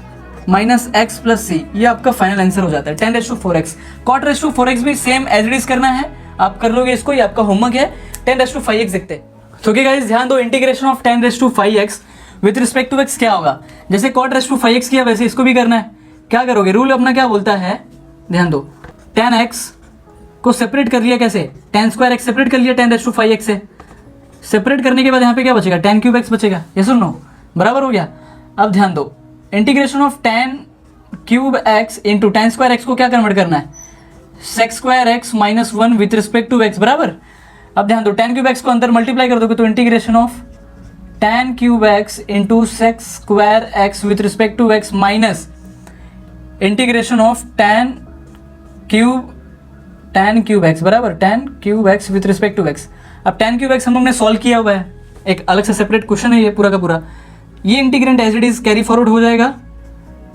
minus x plus c, ये आपका फाइनल आंसर हो जाता है 10⁴x। Cot raise to 4x भी सेम एज इट इज करना है, आप कर लोगे इसको, ये आपका होमवर्क है। 10⁵x देखते हैं। तो गाइस ध्यान दो, integration of 10⁵x with respect to x क्या होगा, जैसे कॉट रेस टू 5x किया वैसे इसको भी करना है। क्या करोगे, रूल अपना क्या बोलता है, ध्यान दो, 10x को सेपरेट कर लिया, कैसे, 10 स्क्वायर x सेपरेट कर लिया 10⁵x से। सेपरेट करने के बाद यहाँ पे क्या बचेगा, 10 क्यूब x बचेगा, ये सुन लो, बराबर हो गया। अब ध्यान दो, integration of 10 cube x into 10 square x को क्या कन्वर्ट करना है, sec square x minus 1 with respect to x, बराबर। अब ध्यान दो, 10 क्यूब x को अंदर मल्टीप्लाई कर दोगे तो integration of 10 cube x into sec square x with respect to x minus integration of 10 cube x, बराबर, 10 cube x with respect to x। अब 10 क्यूब x हम लोग ने सॉल्व किया हुआ है, एक अलग से सेपरेट क्वेश्चन है ये पूरा का पूरा। ये integrand as it is carry forward हो जाएगा।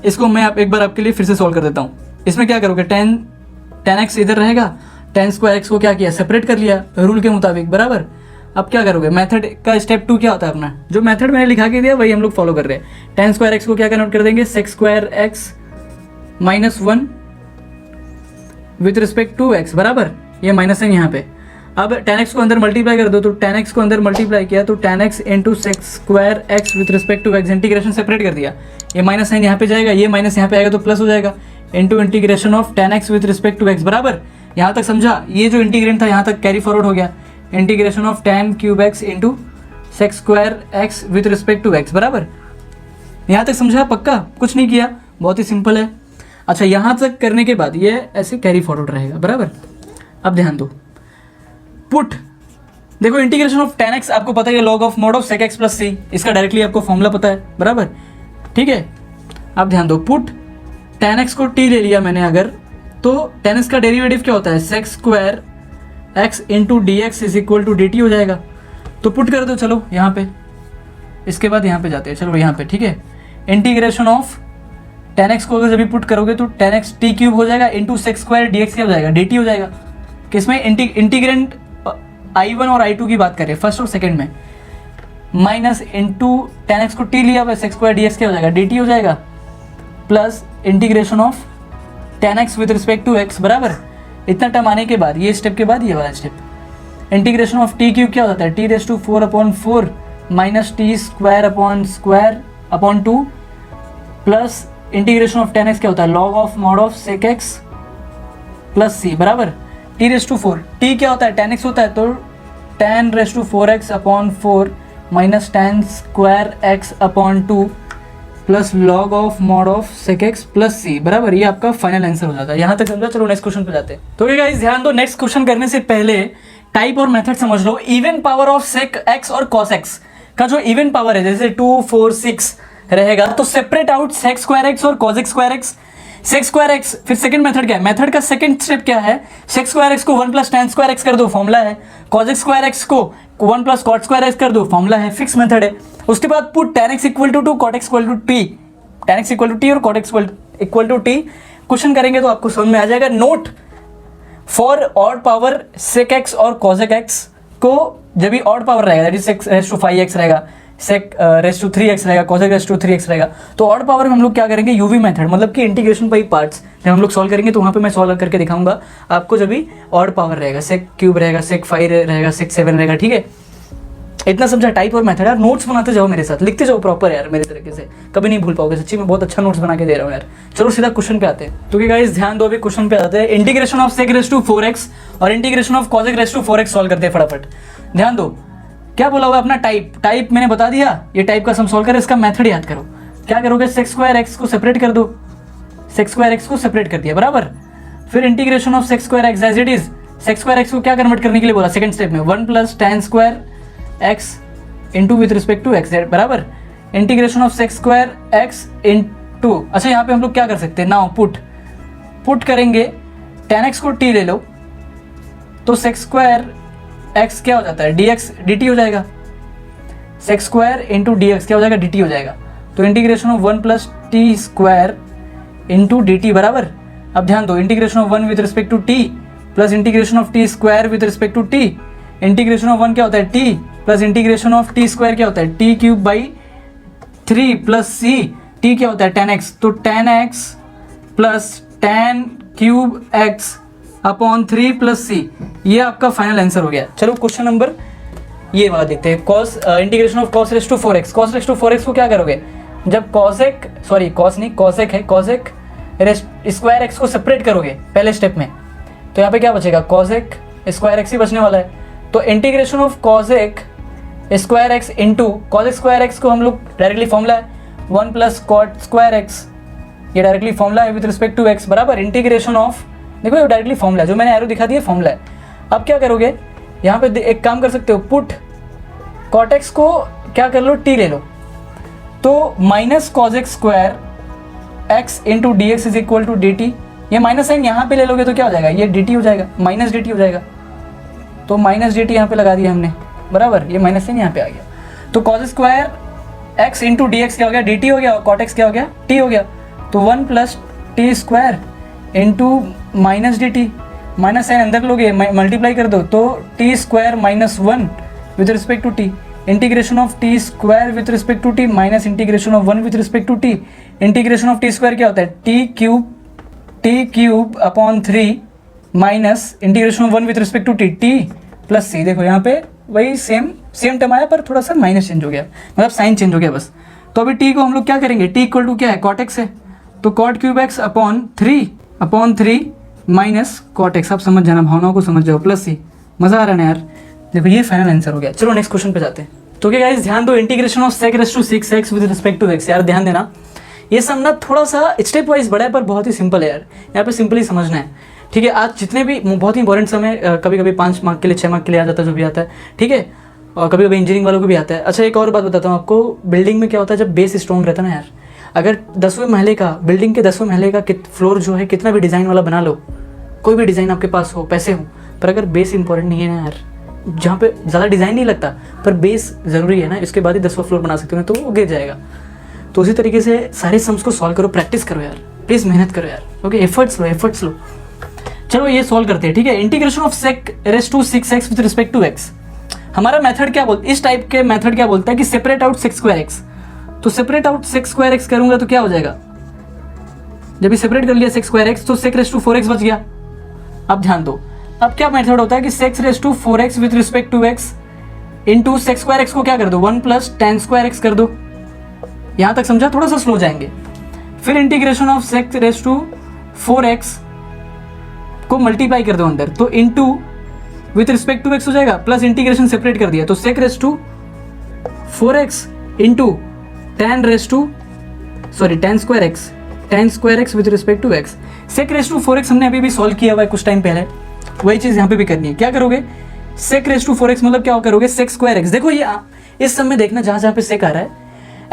इसको मैं एक बार आपके लिए फिर से सॉल्व कर देता हूँ। इसमें क्या करोगे, 10x इधर रहेगा, 10 स्क्वायर x को क्या किया, सेपरेट कर लिया रूल के मुताबिक, बराबर। अब क्या करोगे, मेथड का स्टेप 2 क्या होता है अपना, जो मेथड मैंने लिखा के दिया वही हम लोग फॉलो कर रहे हैं। 10 स्क्वायर x को क्या कन्वर्ट कर देंगे, sec square x minus 1 with respect to x, बराबर, ये माइनस है यहाँ पे। अब 10x को अंदर मल्टीप्लाई कर दो, तो 10x को अंदर मल्टीप्लाई किया तो 10x into sec square x with respect to x, integration separate कर दिया, ये माइनस साइन यहाँ पे जाएगा, ये माइनस यहाँ पे आएगा तो प्लस हो जाएगा, into integration of 10x with respect to x, बराबर। यहाँ तक समझा, ये जो इंटीग्रेंट था यहाँ तक कैरी फॉरवर्ड हो गया, integration of 10 cube x into sec square x with respect to x, बराबर। यहाँ तक समझा, पक्का, कुछ नहीं किया, बहुत ही सिंपल है। अच्छा, यहाँ तक करने के बाद ये ऐसे कैरी फॉरवर्ड रहेगा, बराबर। अब ध्यान दो, पुट देखो, इंटीग्रेशन ऑफ 10x आपको पता है log of mod of sec x plus c, इसका डायरेक्टली आपको फॉर्मूला पता है, बराबर, ठीक है। अब ध्यान दो, पुट 10x को t ले लिया मैंने अगर, तो 10x का डेरिवेटिव क्या होता है, sec square x into D x is equal to D t हो जाएगा। तो पुट कर दो, चलो यहाँ पे, इसके बाद यहाँ पे जाते हैं, चलो यहाँ पे, ठीक है। इंटीग्रेशन ऑफ 10x को अगर जब भी पुट करोगे तो 10x t क्यूब हो जाएगा इंटू सेक्स स्क्वायर dx क्या हो जाएगा, dt हो जाएगा। किसमें, इंटीग्रेंट I1 और I2 की बात करें, फर्स्ट और सेकंड में, माइनस इंटू 10x को t लिया हुआ, सेक्स स्क्वायर dx क्या हो जाएगा, dt हो जाएगा, plus integration of 10x with respect to x, बराबर। इतना टर्म आने के बाद, ये स्टेप के बाद ये वाला step, integration of t cube क्या हो जाता है, t raise to 4/4 minus t square upon 2 plus integration of 10x क्या होता है, log of mod of sec x plus c, बराबर, t रेस टू 4, t क्या होता है, 10x होता है, तो 10 raise to 4x upon 4 minus 10 square x upon 2 plus log of mod of sec x plus c, बराबर। ये आपका फाइनल आंसर हो जाता है। यहाँ तक समझा, चलो नेक्स्ट क्वेश्चन पे जाते हैं। तो गाइस ध्यान दो, नेक्स्ट क्वेश्चन करने से पहले टाइप और मेथड समझ लो। Even power of sec x और कॉस एक्स का जो इवन पावर है, जैसे 2 4 6 रहेगा, तो separate out sec square x और cos x square x. Sec square x, फिर सेकंड मेथड क्या है, मेथड का सेकंड स्टेप क्या है, सेक स्क्वायर एक्स को 1 प्लस टेन स्क्वायर एक्स कर दो, फॉर्मूला है। कॉस एक्स स्क्वायर एक्स को 1 प्लस कॉट स्क्वायर एक्स कर दो, फॉर्मूला है, फिक्स मेथड है। उसके बाद put tan x equal to cot x equal to t, tan x equal to T और cot x equal to t question करेंगे तो आपको समझ में आ जाएगा। Note for odd power sec x और कॉसेक एक्स को जब भी ऑड पावर रहेगा, that is sec raise to 5x रहेगा, सेक रेस टू 3x रहेगा, कॉसेक रेस टू 3x रहेगा, तो ऑड पावर में हम लोग क्या करेंगे, यूवी मेथड, मतलब कि इंटीग्रेशन बाई पार्ट्स जब हम लोग सॉल्व करेंगे तो वहाँ पे मैं सॉल्व करके दिखाऊंगा आपको। जब भी ऑड पावर रहेगा, सेक क्यूब रहेगा, सेक 5 रहेगा, सेक 7 रहेगा, ठीक है। इतना समझा टाइप और मेथड। यार नोट्स बनाते जाओ मेरे साथ, लिखते जाओ प्रॉपर यार, मेरे तरीके से कभी नहीं भूल पाओगे। सच्ची में बहुत अच्छा नोट्स बना के दे रहा हूँ यार। चलो सीधा क्वेश्चन पे आते हैं। तो गाइस ध्यान दो, अभी क्वेश्चन पे आते हैं। Integration of sec raise to 4x और integration of cosec raise to 4x solve करते हैं फटाफट। ध्यान दो, क्या बोला हुआ अपना टाइप मैंने बता दिया, ये टाइप का सम सॉल्व करें, इसका मेथड याद करो। क्या करोगे, सेक स्क्वायर एक्स को सेपरेट कर दो, सेक स्क्वायर एक्स को सेपरेट कर दिया बराबर। फिर integration of sec square x as it is, sec square x को क्या कन्वर्ट करने के लिए बोला सेकंड स्टेप में, 1 plus tan square x into with respect to x बराबर। Integration of sec square x into, अच्छा यहाँ पे हम लोग क्या कर सकते हैं, नाउ पुट करेंगे, tan एक्स को t ले लो तो सेक स्क्वायर एक्स क्या हो जाता है, dx dt हो जाएगा, सेक स्क्वायर इंटू dx क्या हो जाएगा, dt हो जाएगा। तो integration of 1 plus t square into dt बराबर। अब ध्यान दो, integration of 1 with respect to t plus integration of t square with respect to t, integration of 1 क्या होता है t plus integration of t square क्या होता है t cube by 3 plus c, t क्या होता है tan x, तो tan x plus tan cube x upon 3 plus सी, ये आपका फाइनल आंसर हो गया। चलो क्वेश्चन नंबर ये वाला देखते हैं। Cos integration of cos raise to 4x, cos raise to 4x को क्या करोगे, जब कॉसेक सॉरी कॉस नहीं कॉसेक है, कॉसेक रेस स्क्वायर एक्स को सेपरेट करोगे पहले स्टेप में, तो यहाँ पे क्या बचेगा, कॉसेक स्क्वायर एक्स ही बचने वाला है। तो integration of cosec square x into cosec square x को हम लोग डायरेक्टली फॉर्मूला है 1 प्लस कॉट स्क्वायर एक्स, ये डायरेक्टली फॉर्मूला है विद रिस्पेक्ट टू एक्स बराबर। इंटीग्रेशन ऑफ, देखो ये डायरेक्टली फॉर्मूला है, जो मैंने एरो दिखा दिया फॉर्मूला है। अब क्या करोगे, यहाँ पे एक काम कर सकते हो, पुट कॉट एक्स को क्या कर लो, टी ले लो, तो minus cos x square x into D x is equal to D t, ये माइनस साइन यहाँ पे ले लोगे तो क्या हो जाएगा, ये डी टी हो जाएगा, माइनस डी टी हो जाएगा। तो माइनस डी टी यहाँ पे लगा दिया हमने बराबर, ये माइनस साइन यहाँ पे आ गया। तो cos square x into D x क्या हो गया, डी टी हो गया, और कॉट एक्स क्या हो गया, टी हो गया। तो 1 plus t square into minus d t, minus sign अंदर लोगे मल्टीप्लाई कर दो, तो t square minus 1 with respect to t, integration of t square with respect to t minus integration of 1 with respect to t, integration of t square क्या होता है, t cube upon 3 minus integration of 1 with respect to t plus c. देखो यहाँ पे वही same term आया पर थोड़ा सा माइनस चेंज हो गया, मतलब साइन चेंज हो गया बस। तो अभी टी को हम लोग क्या करेंगे, टी इक्वल टू क्या है, कॉट एक्स है, तो cot cube x upon 3 minus cot x, आप समझ जाना, भावनाओं को समझ जाओ, प्लस सी। मजा आ रहा है ना यार, देखो ये फाइनल आंसर हो गया। चलो नेक्स्ट क्वेश्चन पे जाते हैं। तो क्या गाइस ध्यान दो, integration of sec raise to 6x with respect to x, यार ध्यान देना, ये सब ना थोड़ा सा स्टेप वाइज बड़ा है पर बहुत ही सिंपल है यार, यहाँ पे सिंपली समझना है, ठीक है। आज जितने भी बहुत ही इंपॉर्टेंट समय, कभी कभी 5 मार्क के लिए 6 मार्क के लिए आ जाता है, जो भी आता है, ठीक है, और कभी कभी इंजीनियरिंग वालों को भी आता है। अच्छा एक और बात बताता हूँ आपको, बिल्डिंग में क्या होता है, जब बेस स्ट्रॉन्ग रहता है ना यार, अगर 10वें महले का, बिल्डिंग के 10वें महले का फ्लोर जो है कितना भी डिज़ाइन वाला बना लो, कोई भी डिज़ाइन आपके पास हो, पैसे हो, पर अगर बेस इंपॉर्टेंट नहीं है ना यार, जहाँ पे ज़्यादा डिज़ाइन नहीं लगता पर बेस ज़रूरी है ना, इसके बाद ही 10वां फ्लोर बना सकते हो, तो वो गिर जाएगा। तो उसी तरीके से सारे सम्स को सॉल्व करो, प्रैक्टिस करो यार, प्लीज़ मेहनत करो यार, ओके, एफर्ट्स लो। चलो ये सॉल्व करते हैं, ठीक है। Integration of sec raise to 6x with respect to x, हमारा मेथड क्या बोलता है, इस टाइप के मेथड क्या बोलता है कि separate out sec square x, तो separate out sec square x करूंगा तो क्या हो जाएगा, जब ये सेपरेट कर लिया सेक स्क्वायर एक्स तो सेक रेस टू 4x बच गया। अब ध्यान दो, अब क्या मेथड होता है कि sec raise to 4x with respect to x into sec square x को क्या कर दो, 1 प्लस tan स्क्वायर एक्स कर दो। यहां तक समझा, थोड़ा सा स्लो जाएंगे। फिर integration of sec raise to 4x को मल्टीप्लाई कर दो अंदर, तो into with respect to x हो जाएगा, प्लस इंटीग्रेशन सेपरेट कर दिया, तो sec raise to 4x into tan square x with respect to x। Sec raise to 4x हमने अभी भी सॉल्व किया हुआ है कुछ टाइम पहले, वही चीज़ यहाँ पे भी करनी है। क्या करोगे, सेक रेस टू 4x मतलब क्या करोगे, सेक स्क्वायर एक्स। देखो ये इस सब में देखना जहाँ जहाँ पे सेक आ रहा है,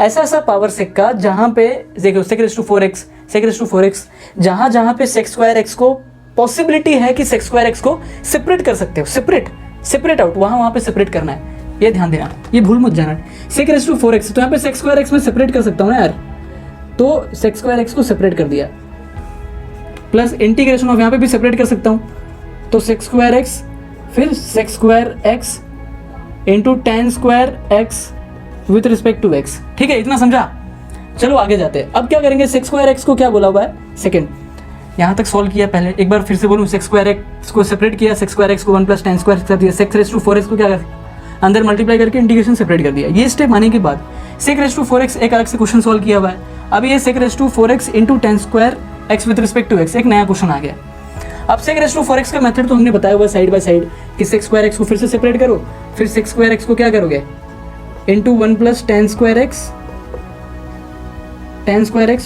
ऐसा ऐसा पावर सेक का जहाँ पे देखो sec raise to 4x, sec raise to 4x, जहाँ जहाँ पे सेक स्क्वायर एक्स को पॉसिबिलिटी है कि सेक स्क्वायर एक्स को सेपरेट कर सकते हो, सेपरेट आउट, वहाँ पे सेपरेट करना है, ये ध्यान देना, ये भूल मत जाना। सेक रेस टू 4x तो यहाँ पे सेक स्क्वायर एक्स में सेपरेट कर सकता हूँ ना यार, तो सेक स्क्वायर एक्स को सेपरेट कर दिया, प्लस इंटीग्रेशन ऑफ यहाँ पे भी सेपरेट कर सकता हूँ, तो सेक स्क्वायर एक्स फिर sec square x into tan square x with respect to x. ठीक है, इतना समझा। चलो आगे जाते हैं। अब क्या करेंगे, सेक स्क्वायर एक्स को क्या बोला हुआ है, सेकंड, यहाँ तक सॉल्व किया पहले, एक बार फिर से बोलूँ, सेक स्क्वायर एक्स को सेपरेट किया, सेक स्क्वायर एक्स को 1 प्लस टेन स्क्वायर कर दिया, सेक रेस टू 4x को क्या कर अंदर मल्टीप्लाई करके इंटीग्रेशन सेपरेट कर दिया। ये स्टेप आने के बाद सेक रेस टू 4x एक अलग से क्वेश्चन सॉल्व किया हुआ है। अब ये sec raise to 4x into tan square x with respect to x एक नया क्वेश्चन आ गया। अब सेक रेस टू 4x का मेथड तो हमने बताया हुआ साइड बाय साइड कि सेक स्क्वायर एक्स को फिर से सेपरेट करो, फिर सेक स्क्वायर एक्स को क्या करोगे into 1 plus tan square x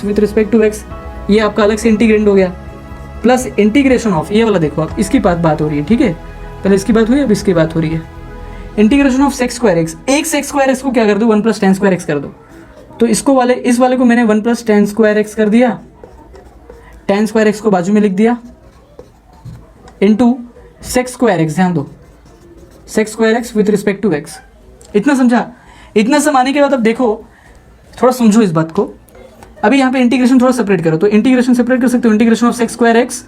with respect to x, ये आपका अलग से इंटीग्रेंड हो गया, प्लस इंटीग्रेशन ऑफ ये वाला देखो आप, इसकी बात हो रही है। ठीक है, पहले इसकी बात हुई, अब इसकी बात हो रही है। Integration of sec square x, एक सेक स्क्वायर एक्स को क्या कर दो 1 प्लस टेन स्क्वायर एक्स कर दो, तो इसको वाले इस वाले को मैंने 1 प्लस टेन स्क्वायर एक्स कर दिया, टेन स्क्वायर एक्स को बाजू में लिख दिया, इंटू सेक स्क्वायर एक्स, ध्यान दो sec square x with respect to x. इतना समझा। इतना समझाने के बाद अब देखो थोड़ा समझो इस बात को। अभी यहाँ पे इंटीग्रेशन थोड़ा सेपरेट करो, तो इंटीग्रेशन सेपरेट कर सकते हो, integration of sec square x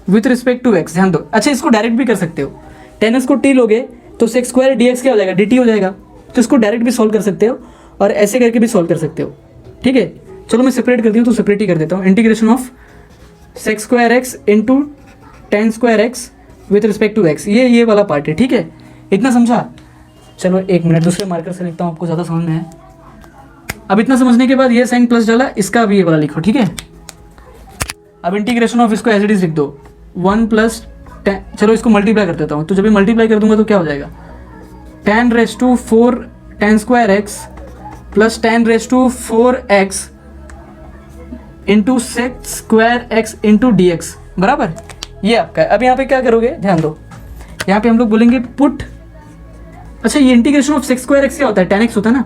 with respect to x, ध्यान दो। अच्छा, इसको डायरेक्ट भी कर सकते हो, टेन एक्स को टी लोगे तो सेक स्क्वायर डी एक्स क्या हो जाएगा, डी टी हो जाएगा, तो इसको डायरेक्ट भी सॉल्व कर सकते हो और ऐसे करके भी सॉल्व कर सकते हो। ठीक है, चलो मैं सेपरेट करती हूँ, तो सेपरेट ही कर देता हूँ। Integration of sec square x into tan square x with respect to x, ये वाला पार्ट है। ठीक है, इतना समझा। चलो एक मिनट दूसरे मार्कर से लिखता हूँ, आपको ज़्यादा समझ में है। अब इतना समझने के बाद ये साइन प्लस डाला, इसका भी ये वाला लिखो। ठीक है, अब इंटीग्रेशन ऑफ इसको एज इट इज लिख दो 1 प्लस टेन, चलो इसको मल्टीप्लाई कर देता हूँ, तो जब भी मल्टीप्लाई कर दूंगा तो क्या हो जाएगा, tan raise to 4 tan square x plus tan raise to 4 x into sec square x into D x बराबर, ये आपका है। अब यहाँ पे क्या करोगे, ध्यान दो, यहाँ पे हम लोग बोलेंगे पुट, अच्छा ये integration of sec square x क्या होता है, टेन एक्स होता है ना,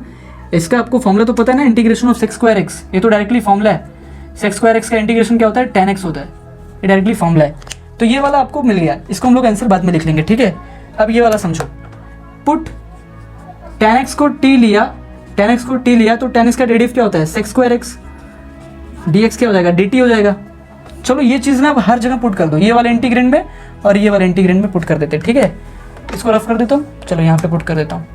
इसका आपको फॉर्मूला तो पता है ना, integration of sec square x, ये तो डायरेक्टली फॉर्मूला है। सेक स्क्वायर एक्स का इंटीग्रेशन क्या होता है, टेन एक्स होता है, ये डायरेक्टली फॉर्मूला है। तो ये वाला आपको मिल गया, इसको हम लोग आंसर बाद में लिख लेंगे। ठीक है, अब ये वाला समझो, पुट टेन एक्स को टी लिया, टेन एक्स को टी लिया तो टेन एक्स का डेरिवेटिव क्या होता है, sec square x, d x क्या हो जाएगा, डी टी हो जाएगा। चलो ये चीज़ ना आप हर जगह पुट कर दो, ये वाले इंटीग्रेंड में और ये वाले इंटीग्रेंड में पुट कर देते हैं। ठीक है, इसको रफ कर देता हूँ, चलो यहाँ पे पुट कर देता हूँ,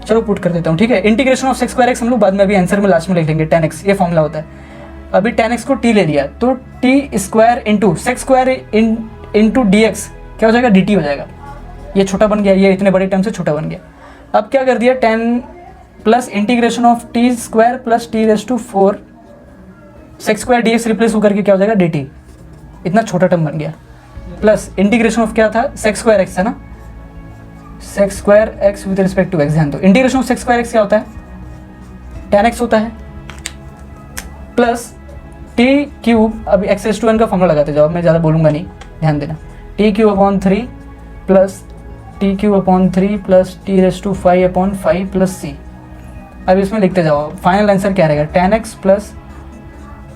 चलो पुट कर देता हूँ। ठीक है, integration of sec square x हम लोग बाद में अभी आंसर में लास्ट में लिख लेंगे, टेन एक्स ये फॉर्मूला होता है। अभी टेन एक्स को टी ले लिया तो t square into sec square into D x क्या हो जाएगा, डी टी हो जाएगा, ये छोटा बन गया, ये इतने बड़े टर्म से छोटा बन गया। अब क्या कर दिया, tan plus integration of t square plus t raise to 4 sec square d x replace होकर के क्या हो जाएगा, डी टी, इतना छोटा टर्म बन गया, प्लस इंटीग्रेशन ऑफ क्या था, सेक स्क्वायर एक्स है ना, sec square x with respect to x. ध्यान दो, integration of sec square x क्या होता है, टेन एक्स होता है, प्लस टी क्यूब, अभी एक्स रेस टू एन का फॉर्मूला लगाते जाओ, मैं ज़्यादा बोलूँगा नहीं, ध्यान देना, t cube upon 3 plus t cube upon 3 plus t raise to 5 upon 5 plus c. अब इसमें लिखते जाओ, फाइनल आंसर क्या रहेगा, ten x plus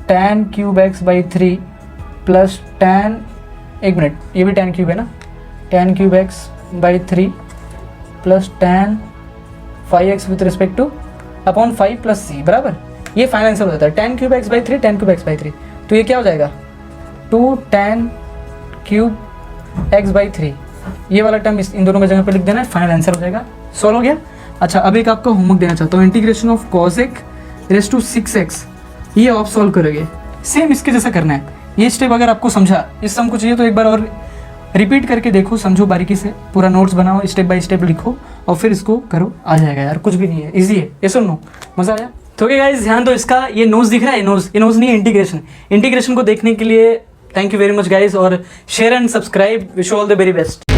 tan cube x by 3 plus tan, एक मिनट ये भी टेन क्यूब है ना, tan cube x by 3 plus tan 5x with respect to upon 5 plus c बराबर, ये फाइनल आंसर हो जाता है, tan cube x by 3 tan cube x by 3, तो ये क्या हो जाएगा 2 टेन क्यूब एक्स बाई 3, ये वाला टर्म इन दोनों की जगह पे लिख देना है, फाइनल आंसर हो जाएगा, सॉल्व हो गया। अच्छा, अब एक आपका होमवर्क देना चाहता हूँ, integration of cosec raise to 6x, ये आप सॉल्व करोगे, सेम इसके जैसा करना है। ये स्टेप अगर आपको समझा, इस सम को चाहिए तो एक बार और रिपीट करके देखो, समझो बारीकी से, पूरा नोट्स बनाओ, स्टेप बाय स्टेप लिखो और फिर इसको करो, आ जाएगा यार, कुछ भी नहीं है, इजी है, ये सुनो, मजा आया। तो ओके गाइस, ध्यान दो, इसका ये नोट्स दिख रहा है, ये नोट्स नहीं है, इंटीग्रेशन को देखने के लिए thank you very much guys, और share and subscribe, wish you all the very best.